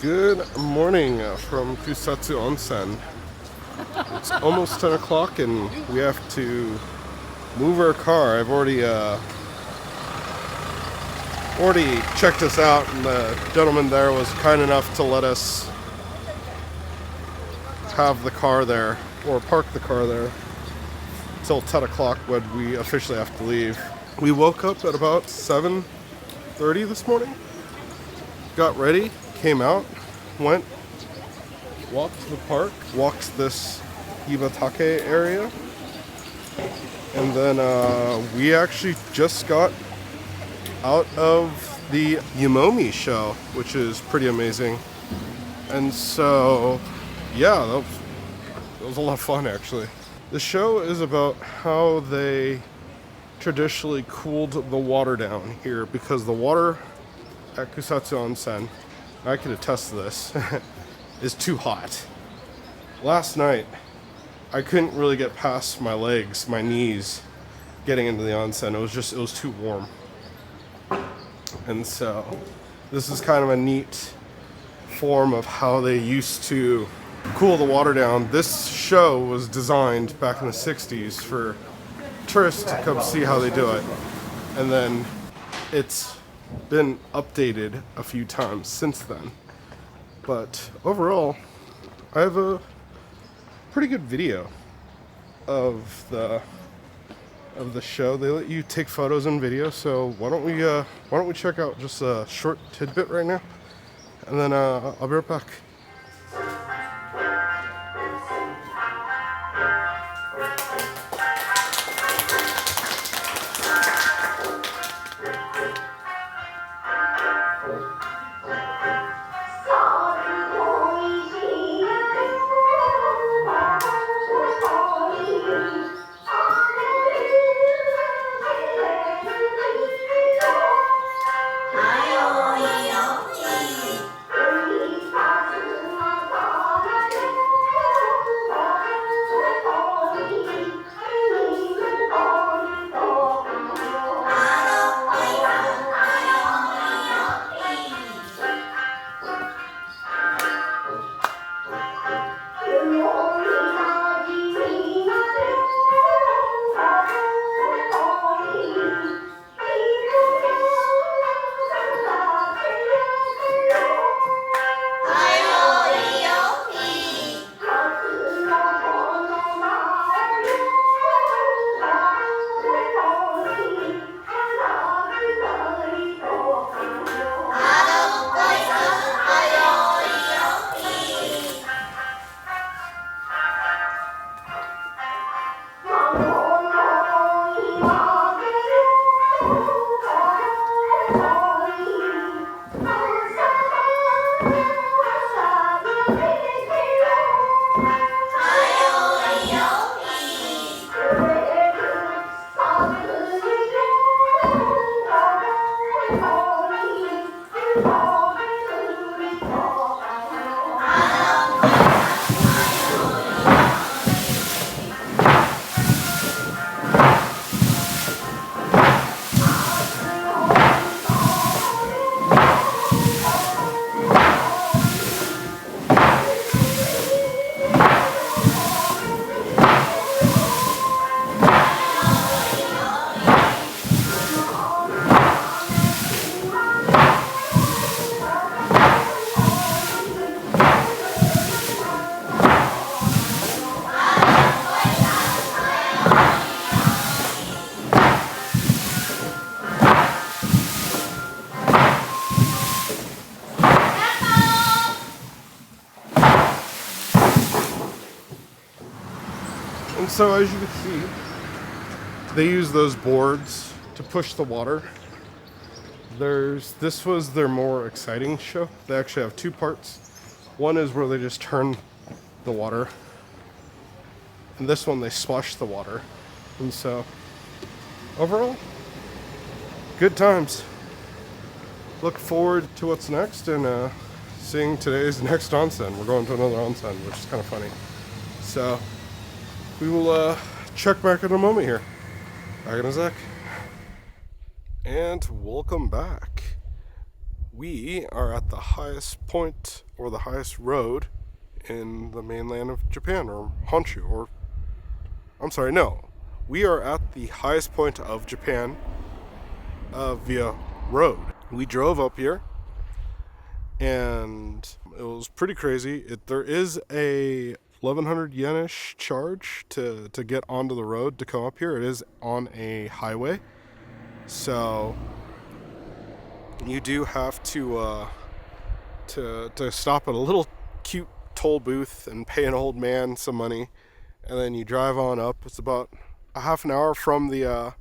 Good morning from Kusatsu Onsen. It's almost 10 o'clock and we have to move our car. I've already checked us out, and the gentleman there was kind enough to let us have the car there, or park the car there, until 10 o'clock when we officially have to leave. We woke up at about 7:30 this morning, got ready, came out, went, walked the park, walked this Ibatake area, and then we actually just got out of the Yumomi show, which is pretty amazing. And so, yeah, that was a lot of fun actually. The show is about how they traditionally cooled the water down here, because the water at Kusatsu Onsen, I can attest to this, is too hot. Last night, I couldn't really get past my legs, my knees, getting into the onsen. It was too warm. And so, this is kind of a neat form of how they used to cool the water down. This show was designed back in the 60s for tourists to come see how they do it. And then it's been updated a few times since then. But overall, I have a pretty good video of the show. They let you take photos and video, so why don't we check out just a short tidbit right now, and then I'll be right back. And so, as you can see, they use those boards to push the water. This was their more exciting show. They actually have two parts. One is where they just turn the water, and this one they splash the water. And so, overall, good times. Look forward to what's next, and seeing today's next onsen. We're going to another onsen, which is kind of funny. So, we will check back in a moment here. Back in a sec. And welcome back. We are at the highest point, or the highest road in the mainland of Japan, or Honshu, or I'm sorry, no. We are at the highest point of Japan via road. We drove up here, and it was pretty crazy. There is a 1,100 yen-ish charge to get onto the road to come up here. It is on a highway, so you do have to stop at a little cute toll booth and pay an old man some money, and then you drive on up. It's about a half an hour from the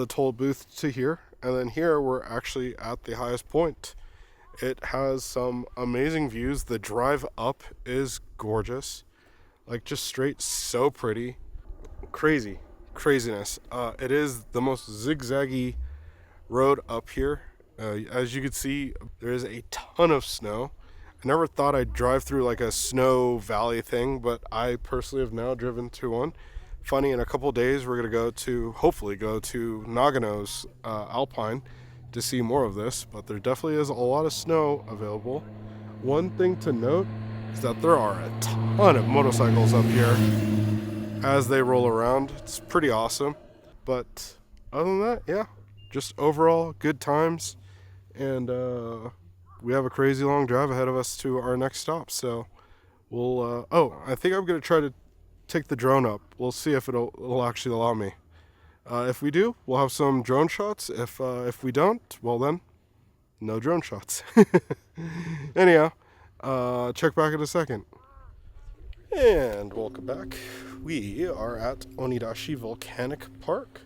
toll booth to here, and then here we're actually at the highest point. It has some amazing views. The drive up is gorgeous, like just straight, so pretty. Craziness. It is the most zigzaggy road up here. As you can see, there is a ton of snow. I never thought I'd drive through like a snow valley thing, but I personally have now driven to one. Funny, in a couple days we're going to hopefully go to Nagano's Alpine to see more of this, but there definitely is a lot of snow available. One thing to note is that there are a ton of motorcycles up here as they roll around. It's pretty awesome. But other than that, yeah, just overall good times, and we have a crazy long drive ahead of us to our next stop, so we'll I think I'm going to try to take the drone up. We'll see if it'll actually allow me. If we do, we'll have some drone shots. If we don't, well then, no drone shots. Anyhow, check back in a second. And welcome back. We are at Onidashi Volcanic Park.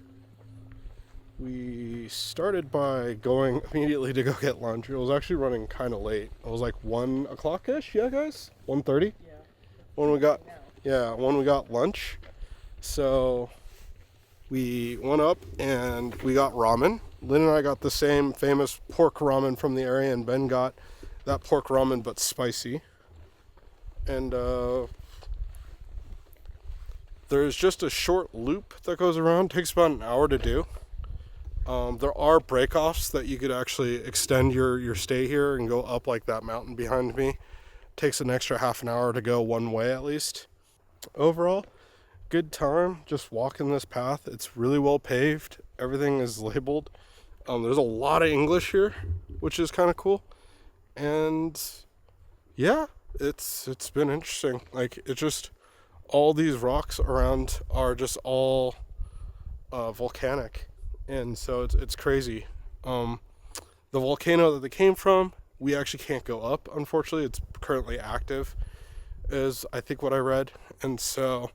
We started by going immediately to go get lunch. It was actually running kind of late. It was like 1 o'clock-ish, yeah guys? 1:30? Yeah. When we got lunch. So we went up and we got ramen. Lynn and I got the same famous pork ramen from the area, and Ben got that pork ramen but spicy. And there's just a short loop that goes around. It takes about an hour to do. There are break-offs that you could actually extend your stay here and go up like that mountain behind me. It takes an extra half an hour to go one way at least. Overall, good time just walking this path. It's really well paved. Everything is labeled. There's a lot of English here, which is kind of cool. And yeah, it's been interesting. Like, it's just all these rocks around are just all volcanic. And so it's crazy. The volcano that they came from, we actually can't go up, unfortunately. It's currently active, is I think what I read. And so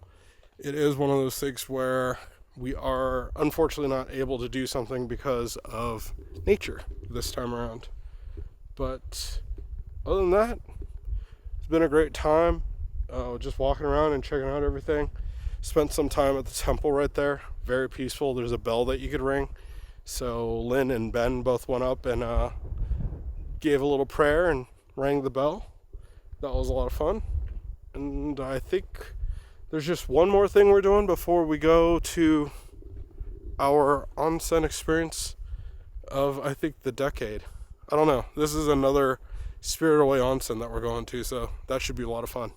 it is one of those things where we are unfortunately not able to do something because of nature this time around. But other than that, it's been a great time. Just walking around and checking out everything. Spent some time at the temple right there. Very peaceful. There's a bell that you could ring. So Lynn and Ben both went up and gave a little prayer and rang the bell. That was a lot of fun. And I think there's just one more thing we're doing before we go to our onsen experience of, I think, the decade. I don't know. This is another Spirit Away onsen that we're going to, so that should be a lot of fun.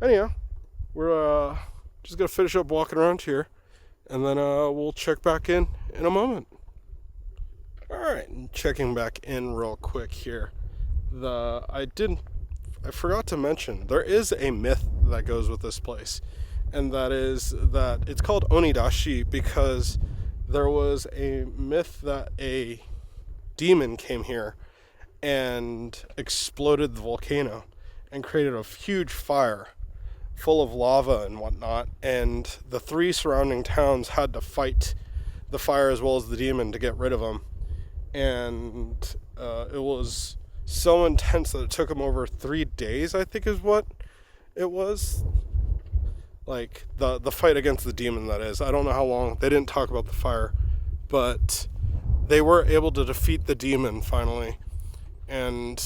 Anyhow, we're just going to finish up walking around here, and then we'll check back in a moment. Alright, checking back in real quick here. I forgot to mention, there is a myth that goes with this place, and that is that it's called Onidashi because there was a myth that a demon came here and exploded the volcano and created a huge fire full of lava and whatnot, and the 3 surrounding towns had to fight the fire as well as the demon to get rid of them. And it was so intense that it took them over 3 days, I think is what it was. Like, the fight against the demon, that is. I don't know how long. They didn't talk about the fire, but they were able to defeat the demon finally, and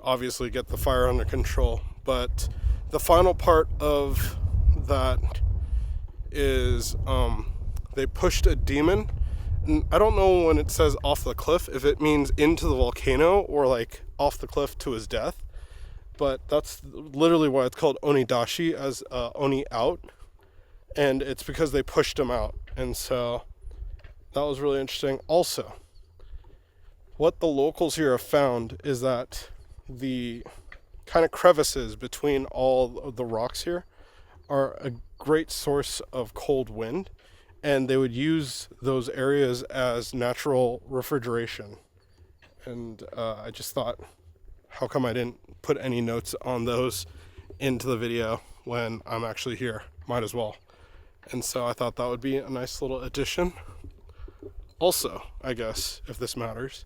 obviously get the fire under control. But the final part of that is they pushed a demon I don't know when it says off the cliff if it means into the volcano or like off the cliff to his death, but that's literally why it's called Onidashi, as Oni out, and it's because they pushed him out. And so that was really interesting. Also, what the locals here have found is that the kind of crevices between all of the rocks here are a great source of cold wind, and they would use those areas as natural refrigeration. And I just thought, how come I didn't put any notes on those into the video when I'm actually here? Might as well. And so I thought that would be a nice little addition. Also, I guess, if this matters,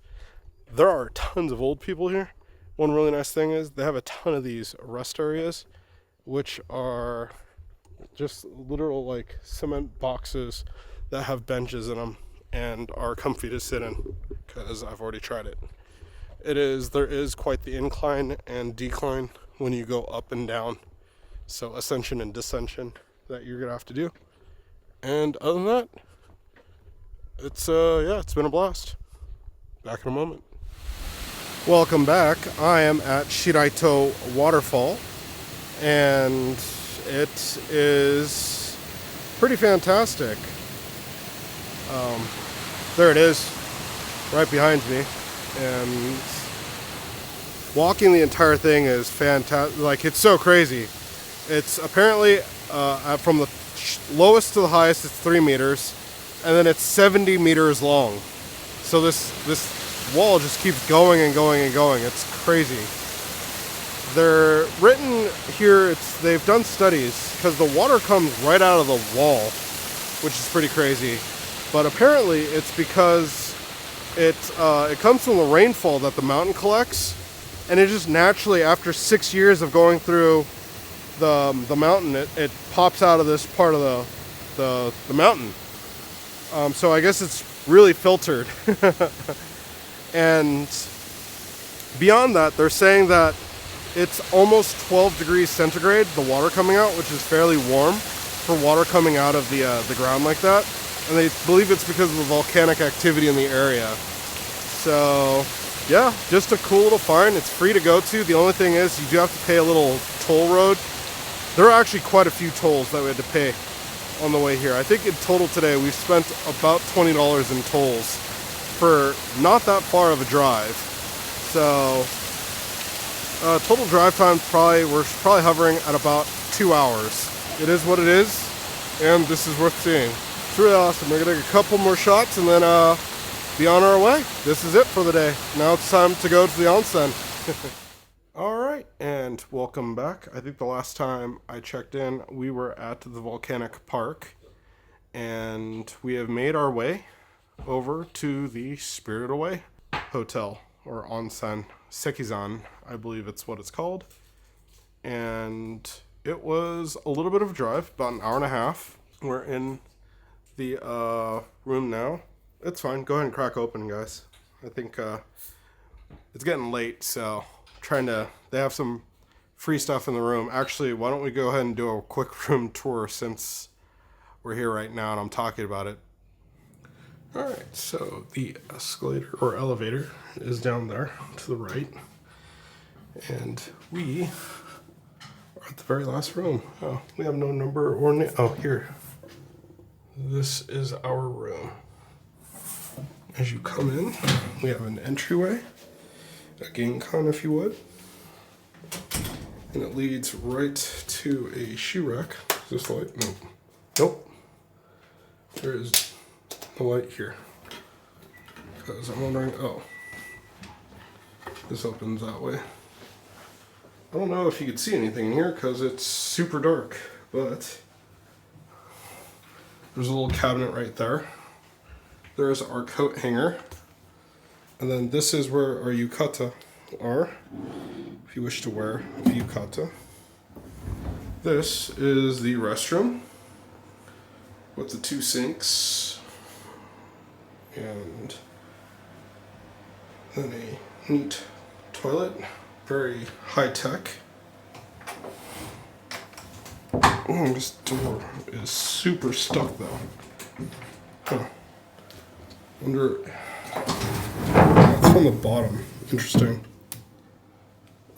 there are tons of old people here. One really nice thing is they have a ton of these rest areas, which are just literal like cement boxes that have benches in them and are comfy to sit in, because I've already tried it. There is quite the incline and decline when you go up and down, so ascension and descension that you're gonna have to do. And other than that, it's been a blast. Back in a moment. Welcome back. I am at Shiraito Waterfall, and it is pretty fantastic. There it is, right behind me, and walking the entire thing is fantastic. Like, it's so crazy. It's apparently from the lowest to the highest, it's 3 meters, and then it's 70 meters long. So this wall just keeps going and going and going. It's crazy. They're written here, they've done studies, because the water comes right out of the wall, which is pretty crazy. But apparently it's because it comes from the rainfall that the mountain collects, and it just naturally, after 6 years of going through the mountain, it pops out of this part of the mountain. So I guess it's really filtered. And beyond that, they're saying that it's almost 12 degrees centigrade, the water coming out, which is fairly warm for water coming out of the ground like that. And they believe it's because of the volcanic activity in the area. So yeah, just a cool little find. It's free to go to. The only thing is you do have to pay a little toll road. There are actually quite a few tolls that we had to pay on the way here. I think in total today we've spent about $20 in tolls for not that far of a drive. So total drive time, we're probably hovering at about 2 hours. It is what it is, and this is worth seeing. It's really awesome. We're gonna take a couple more shots and then be on our way. This is it for the day. Now it's time to go to the onsen. Alright, and welcome back. I think the last time I checked in, we were at the volcanic park, and we have made our way over to the Spirited Away Hotel, or onsen, Sekizan, I believe it's what it's called. And it was a little bit of a drive, about an hour and a half. We're in the room now. It's fine. Go ahead and crack open, guys. I think it's getting late, so they have some free stuff in the room. Actually, why don't we go ahead and do a quick room tour since we're here right now and I'm talking about it. Alright, so the escalator or elevator is down there to the right. And we are at the very last room. Oh, we have no number or name. Oh, here. This is our room. As you come in, we have an entryway, a Genkan if you would. And it leads right to a shoe rack. Is this the light? Nope. Nope. There is the light here. Because I'm wondering, oh, this opens that way. I don't know if you can see anything in here because it's super dark, but there's a little cabinet right there. There's our coat hanger. And then this is where our yukata are, if you wish to wear a yukata. This is the restroom with the 2 sinks. And then a neat toilet, very high tech. Oh, this door is super stuck though. Huh. Under, it's on the bottom. Interesting.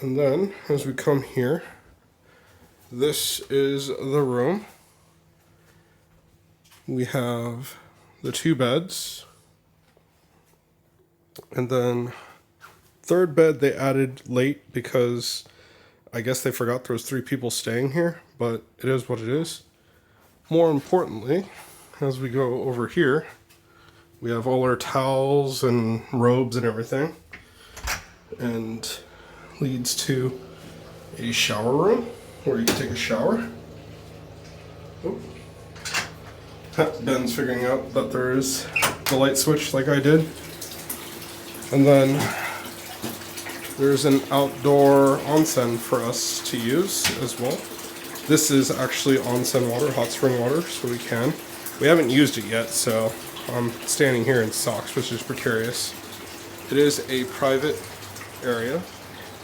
And then, as we come here, this is the room. We have the 2 beds. And then, third bed they added late because I guess they forgot there was 3 people staying here, but it is what it is. More importantly, as we go over here, we have all our towels and robes and everything. And leads to a shower room where you can take a shower. Oh. Ben's figuring out that there is the light switch like I did. And then there's an outdoor onsen for us to use as well. This is actually onsen water, hot spring water, so we haven't used it yet, so I'm standing here in socks, which is precarious. It is a private area,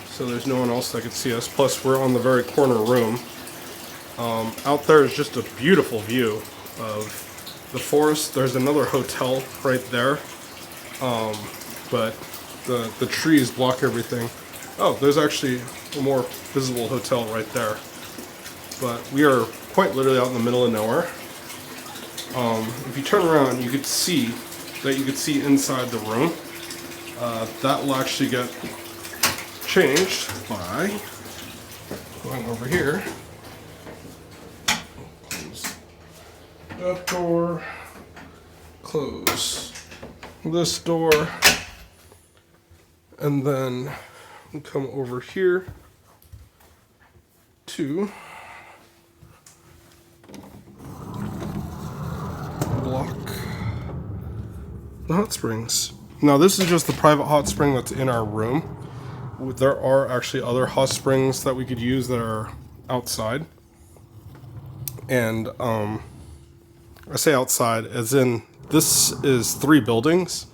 so there's no one else that could see us. Plus, we're on the very corner room. Out there is just a beautiful view of the forest. There's another hotel right there, but the trees block everything. Oh, there's actually a more visible hotel right there. But we are quite literally out in the middle of nowhere. If you turn around, you could see inside the room. That will actually get changed by going over here. Close that door. Close this door. And then we come over here to block the hot springs. Now this is just the private hot spring that's in our room. There are actually other hot springs that we could use that are outside. And I say outside as in this is 3 buildings.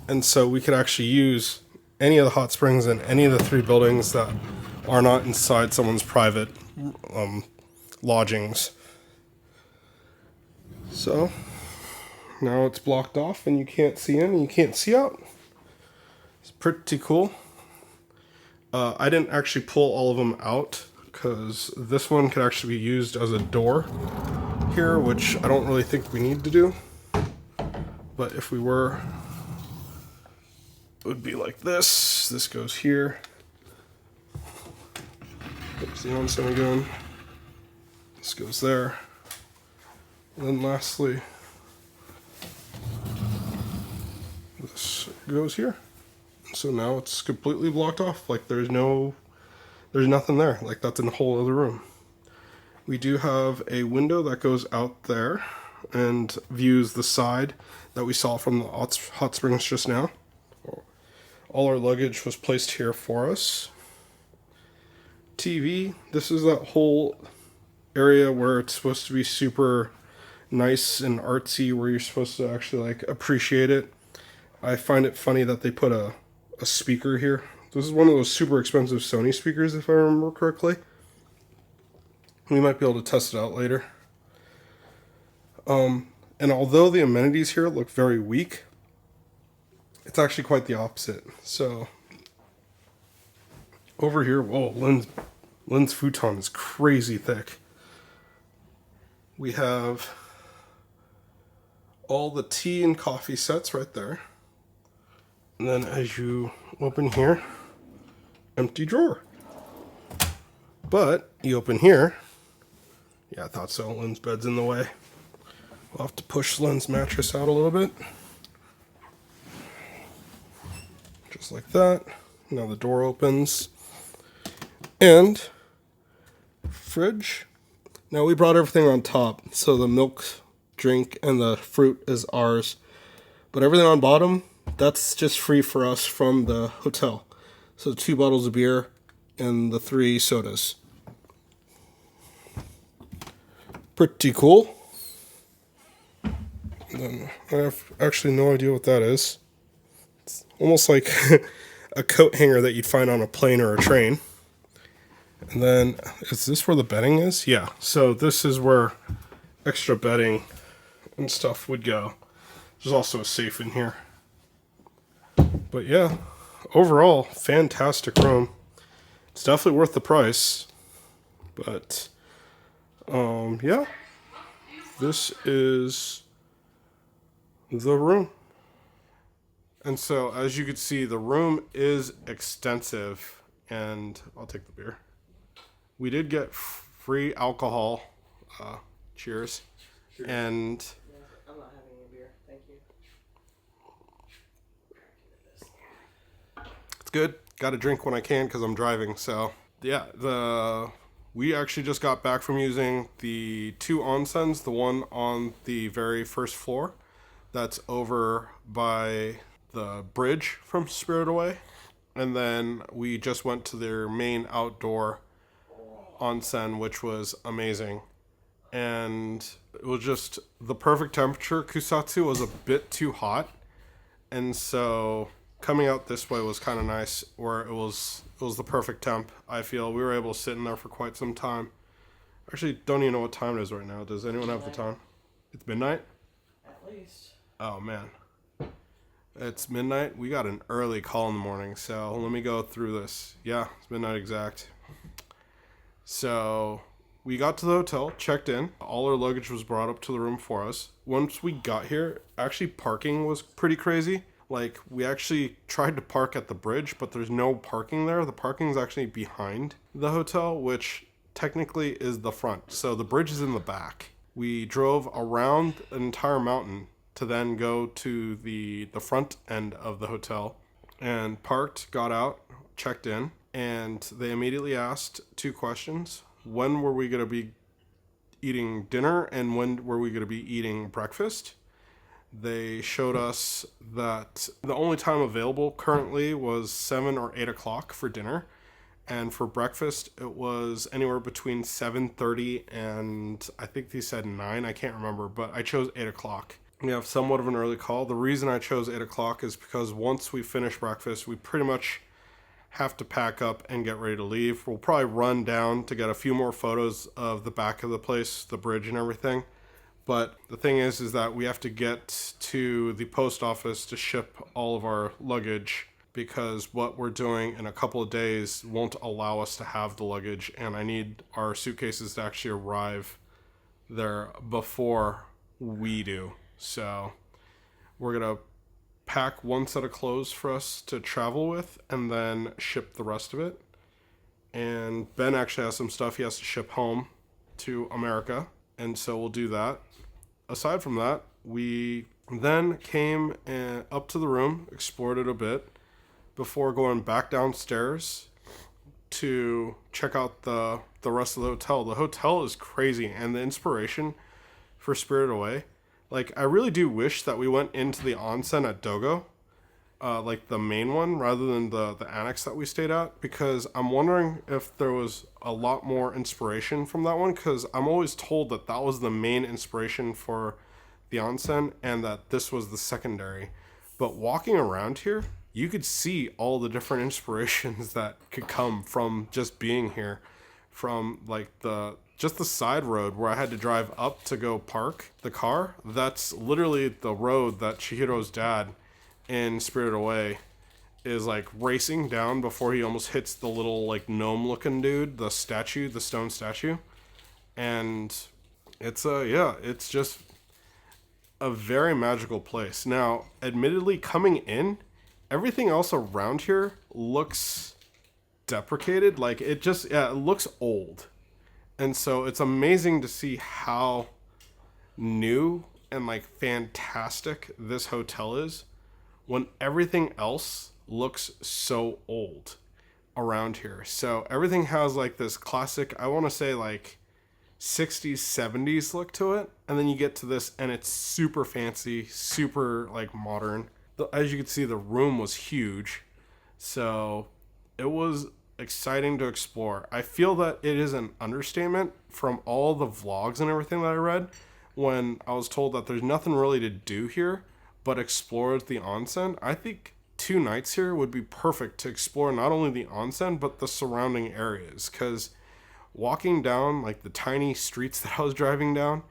And so we could actually use any of the hot springs in any of the 3 buildings that are not inside someone's private lodgings. So now it's blocked off and you can't see in and you can't see out. It's pretty cool. I didn't actually pull all of them out because this one could actually be used as a door here, which I don't really think we need to do. But if we were, it would be like this. This goes here. There's the onsen again. This goes there. And then lastly, this goes here. So now it's completely blocked off. Like there's nothing there. Like that's in a whole other room. We do have a window that goes out there and views the side that we saw from the hot springs just now. All our luggage was placed here for us. TV. This is that whole area where it's supposed to be super nice and artsy, where you're supposed to actually like appreciate it. I find it funny that they put a speaker here. This is one of those super expensive Sony speakers, if I remember correctly. We might be able to test it out later. And although the amenities here look very weak, it's actually quite the opposite. So over here, whoa, Lynn's futon is crazy thick. We have all the tea and coffee sets right there. And then as you open here, empty drawer. But you open here, yeah, I thought so. Lynn's bed's in the way. We'll have to push Lynn's mattress out a little bit. Just like that. Now the door opens. And fridge. Now we brought everything on top. So the milk, drink, and the fruit is ours. But everything on bottom, that's just free for us from the hotel. So 2 bottles of beer and the 3 sodas. Pretty cool. And then I have actually no idea what that is. It's almost like a coat hanger that you'd find on a plane or a train. And then, is this where the bedding is? Yeah, so this is where extra bedding and stuff would go. There's also a safe in here. But yeah, overall, fantastic room. It's definitely worth the price. But, yeah. This is the room. And so, as you can see, the room is extensive. And I'll take the beer. We did get free alcohol. Cheers. And I'm not having a beer. Thank you. it's good. Got to drink when I can because I'm driving. So, yeah, we actually just got back from using the 2 onsens, the one on the very first floor that's over by the bridge from Spirit Away. And then we just went to their main outdoor onsen, which was amazing. And it was just the perfect temperature. Kusatsu was a bit too hot. And so coming out this way was kind of nice, where it was the perfect temp. I feel we were able to sit in there for quite some time. Actually, don't even know what time it is right now. Does anyone have the time? It's midnight? At least. Oh, man. It's midnight. We got an early call in the morning, so let me go through this. Yeah, it's midnight exact. So we got to the hotel, checked in. All our luggage was brought up to the room for us. Once we got here, actually parking was pretty crazy. Like, we actually tried to park at the bridge, but there's no parking there. The parking's actually behind the hotel, which technically is the front. So the bridge is in the back. We drove around an entire mountain to then go to the front end of the hotel and parked, got out, checked in, and they immediately asked 2 questions. When were we going to be eating dinner, and when were we going to be eating breakfast? They showed us that the only time available currently was 7 or 8 o'clock for dinner. And for breakfast, it was anywhere between 7:30 and I think they said 9. I can't remember, but I chose 8 o'clock. We have somewhat of an early call. The reason I chose 8 o'clock is because once we finish breakfast, we pretty much have to pack up and get ready to leave. We'll probably run down to get a few more photos of the back of the place, the bridge and everything. But the thing is that we have to get to the post office to ship all of our luggage, because what we're doing in a couple of days won't allow us to have the luggage, and I need our suitcases to actually arrive there before we do. So we're going to pack one set of clothes for us to travel with and then ship the rest of it. And Ben actually has some stuff he has to ship home to America, and so we'll do that. Aside from that, we then came up to the room, explored it a bit, before going back downstairs to check out the rest of the hotel. The hotel is crazy, and the inspiration for Spirit Away, like, I really do wish that we went into the onsen at Dogo, like the main one, rather than the annex that we stayed at, because I'm wondering if there was a lot more inspiration from that one, because I'm always told that that was the main inspiration for the onsen and that this was the secondary. But walking around here, you could see all the different inspirations that could come from just being here, from like just the side road where I had to drive up to go park the car. That's literally the road that Chihiro's dad in Spirited Away is like racing down before he almost hits the little like gnome looking dude, the stone statue. And it's just a very magical place. Now, admittedly, coming in, everything else around here looks deprecated. Like, it looks old. And so it's amazing to see how new and like fantastic this hotel is when everything else looks so old around here. So everything has like this classic, I want to say like 60s, 70s look to it. And then you get to this and it's super fancy, super like modern. As you can see, the room was huge. So it was exciting to explore. I feel that it is an understatement from all the vlogs and everything that I read when I was told that there's nothing really to do here but explore the onsen. I think 2 nights here would be perfect to explore not only the onsen but the surrounding areas, because walking down like the tiny streets that I was driving down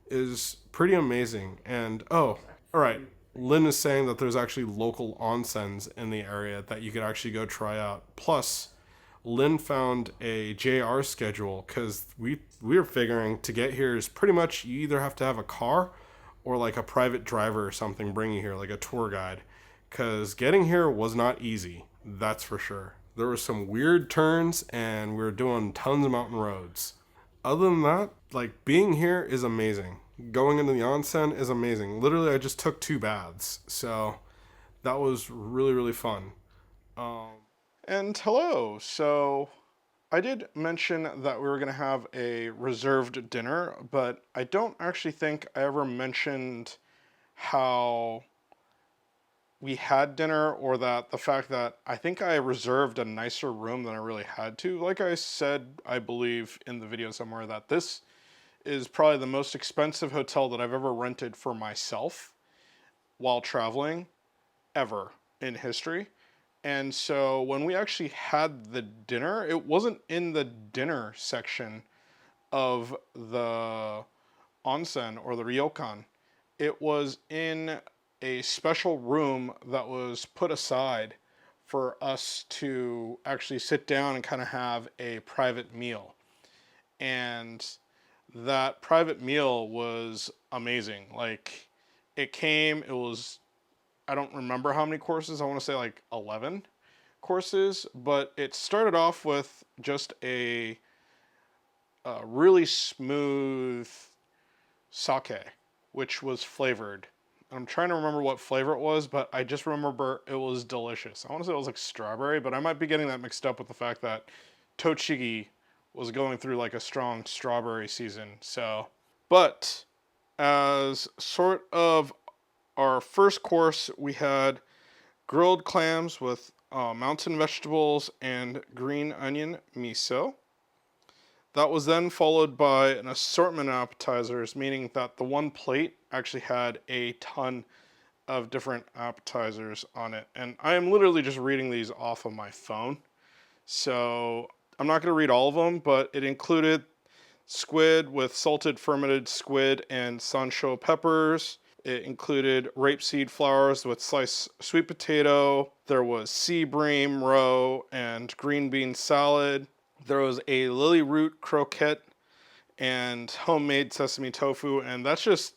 is pretty amazing. And all right, Lynn is saying that there's actually local onsens in the area that you could actually go try out. Plus, Lynn found a JR schedule because we were figuring to get here is pretty much you either have to have a car or like a private driver or something bring you here, like a tour guide. Because getting here was not easy, that's for sure. There were some weird turns and we were doing tons of mountain roads. Other than that, like being here is amazing. Going into the onsen is amazing. Literally, I just took 2 baths, so that was really, really fun. And hello. So I did mention that we were going to have a reserved dinner, but I don't actually think I ever mentioned how we had dinner, or that the fact that I think I reserved a nicer room than I really had to. Like I said, I believe in the video somewhere that this is probably the most expensive hotel that I've ever rented for myself while traveling ever in history. And so when we actually had the dinner, it wasn't in the dinner section of the onsen or the ryokan. It was in a special room that was put aside for us to actually sit down and kind of have a private meal. And that private meal was amazing. Like, it was, I don't remember how many courses, I want to say like 11 courses, but it started off with just a really smooth sake, which was flavored. I'm trying to remember what flavor it was, but I just remember it was delicious. I want to say it was like strawberry, but I might be getting that mixed up with the fact that Tochigi was going through like a strong strawberry season. So, but as sort of our first course, we had grilled clams with mountain vegetables and green onion miso. That was then followed by an assortment of appetizers, meaning that the one plate actually had a ton of different appetizers on it. And I am literally just reading these off of my phone. So I'm not going to read all of them, but it included squid with salted fermented squid and sansho peppers. It included rapeseed flowers with sliced sweet potato. There was sea bream roe and green bean salad. There was a lily root croquette and homemade sesame tofu, and that's just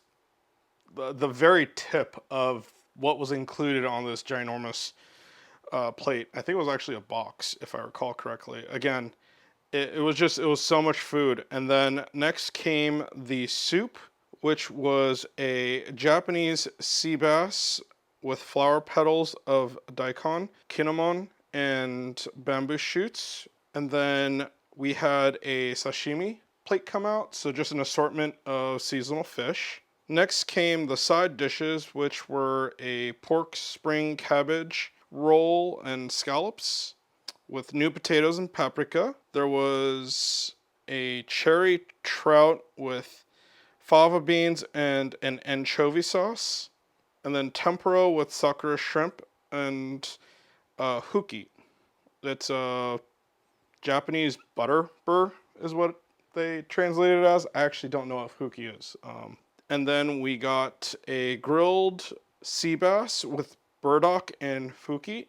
the very tip of what was included on this ginormous plate. I think it was actually a box, if I recall correctly. Again, it was so much food. And then next came the soup, which was a Japanese sea bass with flower petals of daikon, cinnamon, and bamboo shoots. And then we had a sashimi plate come out, so just an assortment of seasonal fish. Next came the side dishes, which were a pork spring cabbage roll and scallops with new potatoes and paprika. There was a cherry trout with fava beans and an anchovy sauce. And then tempura with sakura shrimp and huki. It's a Japanese butter burr is what they translated it as. I actually don't know what huki is. And then we got a grilled sea bass with burdock and fuki.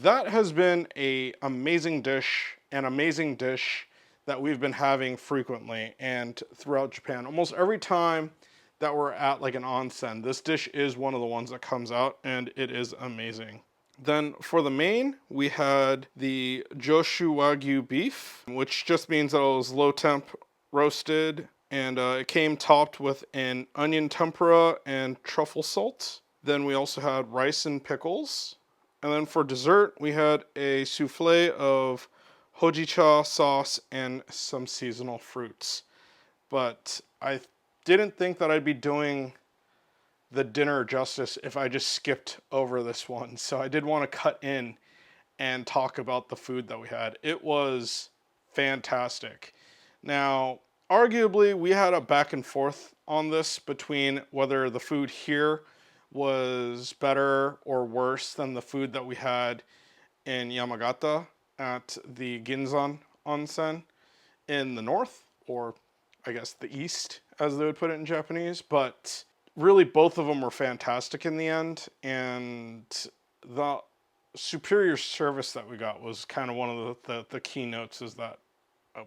That has been an amazing dish that we've been having frequently and throughout Japan. Almost every time that we're at like an onsen, this dish is one of the ones that comes out, and it is amazing. Then for the main, we had the Joshu Wagyu beef, which just means that it was low temp roasted, and it came topped with an onion tempura and truffle salt. Then we also had rice and pickles. And then for dessert, we had a souffle of hojicha sauce and some seasonal fruits. But I didn't think that I'd be doing the dinner justice if I just skipped over this one. So I did want to cut in and talk about the food that we had. It was fantastic. Now, arguably, we had a back and forth on this between whether the food here was better or worse than the food that we had in Yamagata at the Ginzan Onsen in the north, or I guess the east, as they would put it in Japanese. But really both of them were fantastic in the end, and the superior service that we got was kind of one of the keynotes is that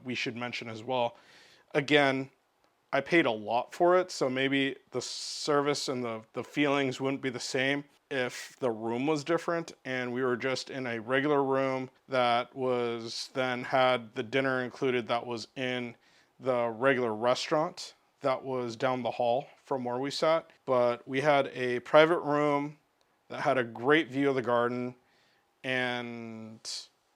we should mention as well. Again, I paid a lot for it, so maybe the service and the feelings wouldn't be the same if the room was different and we were just in a regular room that was then had the dinner included that was in the regular restaurant that was down the hall from where we sat. But we had a private room that had a great view of the garden, and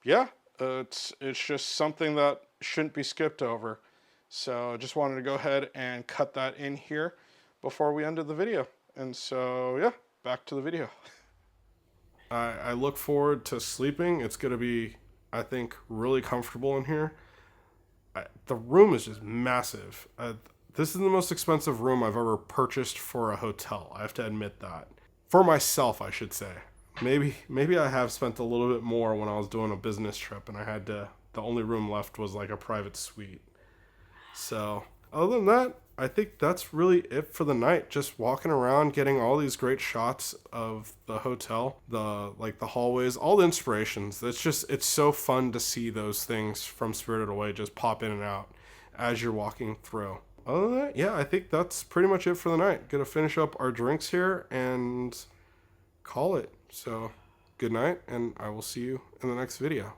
yeah, it's just something that shouldn't be skipped over. So just wanted to go ahead and cut that in here before we ended the video. And so yeah, back to the video. I look forward to sleeping. It's going to be, I think, really comfortable in here. The room is just massive. This is the most expensive room I've ever purchased for a hotel. I have to admit that. For myself, I should say. Maybe I have spent a little bit more when I was doing a business trip and I had to, the only room left was like a private suite. So, other than that, I think that's really it for the night. Just walking around, getting all these great shots of the hotel, the hallways, all the inspirations. It's so fun to see those things from Spirited Away just pop in and out as you're walking through. Other than that, yeah, I think that's pretty much it for the night. Gonna finish up our drinks here and call it. So, good night, and I will see you in the next video.